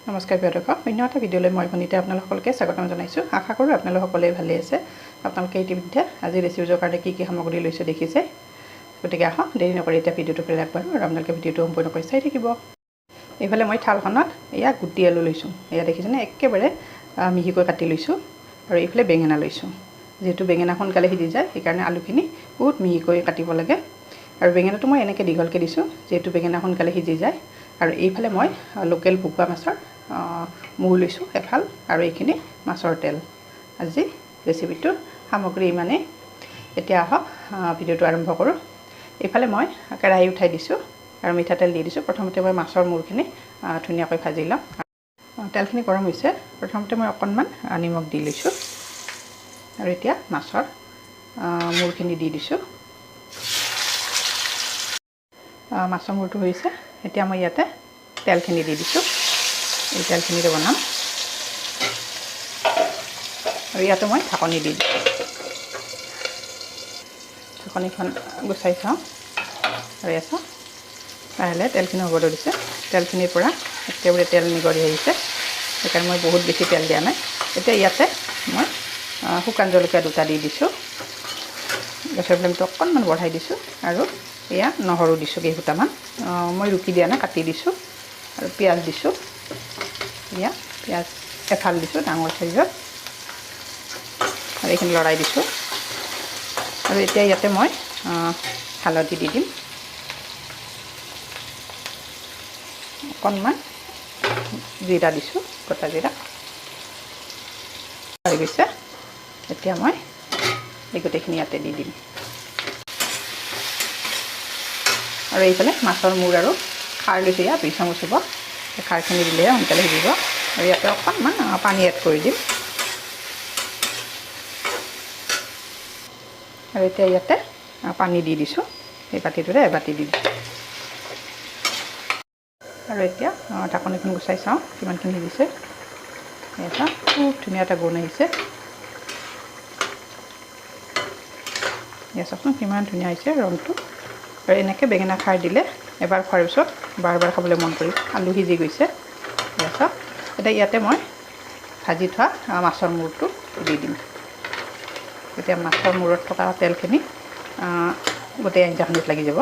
নমস্কাৰ প্ৰিয় দৰ্শক, অন্য এটা ভিডিঅ'লৈ মই ভনিতে আপোনালোকলৈকে স্বাগতম জনাইছোঁ। আশা কৰোঁ আপোনালোক সকলোৱে ভালে আছে। আপোনালোকে ইতিমধ্যে আজি ৰেচিপিৰ কাৰণে কি সামগ্ৰী লৈছোঁ দেখিছে। গতিকে আহক দেৰি নকৰি এতিয়া ভিডিঅ'টো প্লে আগবাঢ়ো আৰু আপোনালোকে ভিডিঅ'টো সম্পূৰ্ণ কৰি চাই থাকিব। এইফালে মই থালখনত এয়া গুটি আলু লৈছোঁ। এয়া দেখিছেনে, একেবাৰে মিহিকৈ কাটি লৈছোঁ। আৰু এইফালে বেঙেনা লৈছোঁ। যিহেতু বেঙেনা সোনকালে সিজি যায়, সেইকাৰণে আলুখিনি বহুত মিহিকৈ কাটিব লাগে। আৰু বেঙেনাটো মই এনেকৈ দীঘলকৈ দিছোঁ, যিহেতু বেঙেনা সোনকালে সিজি যায়। আৰু এইফালে মই লোকেল ভকুৱা মাছৰ মূৰ লৈছোঁ এফাল, আৰু এইখিনি মাছৰ তেল। আজি ৰেচিপিটোৰ সামগ্ৰী ইমানেই। এতিয়া আহক ভিডিঅ'টো আৰম্ভ কৰোঁ। এইফালে মই কেৰাহী উঠাই দিছোঁ আৰু মিঠাতেল দি দিছোঁ। প্ৰথমতে মই মাছৰ মূৰখিনি ধুনীয়াকৈ ভাজি লওঁ। তেলখিনি গৰম হৈছে, প্ৰথমতে মই অকণমান নিমখ দি লৈছোঁ। আৰু এতিয়া মাছৰ মূৰখিনি দি দিছোঁ। মাছৰ মূৰটো হৈছে, এতিয়া মই ইয়াতে তেলখিনি দি দিছোঁ। এই তেলখিনিৰে বনাম। আৰু ইয়াতে মই ঢাকনি দি দিছোঁ। ঢাকনিখন গুচাই চাওঁ। আৰু ইয়াত লাহে লাহে তেলখিনি হ'বলৈ দিছে। তেলখিনিৰ পৰা একেবাৰে তেল নিগৰি আহিছে, সেইকাৰণে মই বহুত বেছি তেল দিয়া নাই। এতিয়া ইয়াতে মই শুকান জলকীয়া দুটা দি দিছোঁ। গেছৰ ফ্লেমটো অকণমান বঢ়াই দিছোঁ। আৰু এয়া নহৰু দিছোঁ কেইফুটামান। মই ৰুকি দিয়া নাই, কাটি দিছোঁ। আৰু পিঁয়াজ দিছোঁ। এয়া পিঁয়াজ এফাল দিছোঁ ডাঙৰ চাইজৰ। আৰু এইখিনি লৰাই দিছোঁ। আৰু এতিয়া ইয়াতে মই হালধি দি দিম অকণমান। জিৰা দিছোঁ, গোটা জিৰা হৈ গৈছে। এতিয়া মই এই গোটেইখিনি ইয়াতে দি দিম। আৰু এইফালে মাছৰ মূৰ আৰু খাৰ লৈছোঁ, ইয়াত 2 চামুচ হ'ব। খাৰখিনি দিলেহে সোনকালে সিজিব। আৰু ইয়াতে অকণমান পানী এড কৰি দিম। আৰু এতিয়া ইয়াতে পানী দি দিছোঁ। এই বাতিটোৰে এবাতি দি দিছোঁ। আৰু এতিয়া ঢাকনিখন গুচাই চাওঁ কিমানখিনি সিজিছে। এটা খুব ধুনীয়া এটা গোন্ধ আহিছে। এয়া চাওকচোন কিমান ধুনীয়া হৈছে ৰংটো। আৰু এনেকৈ বেঙেনা খাৰ দিলে এবাৰ খোৱাৰ পিছত বাৰ বাৰ খাবলৈ মন কৰিব। আলু সিজি গৈছে। এয়া চাওক। এতিয়া ইয়াতে মই ভাজি থোৱা মাছৰ মূৰটো দি দিম। এতিয়া মাছৰ মূৰত থকা তেলখিনি গোটেই আঞ্জাখনিত লাগি যাব।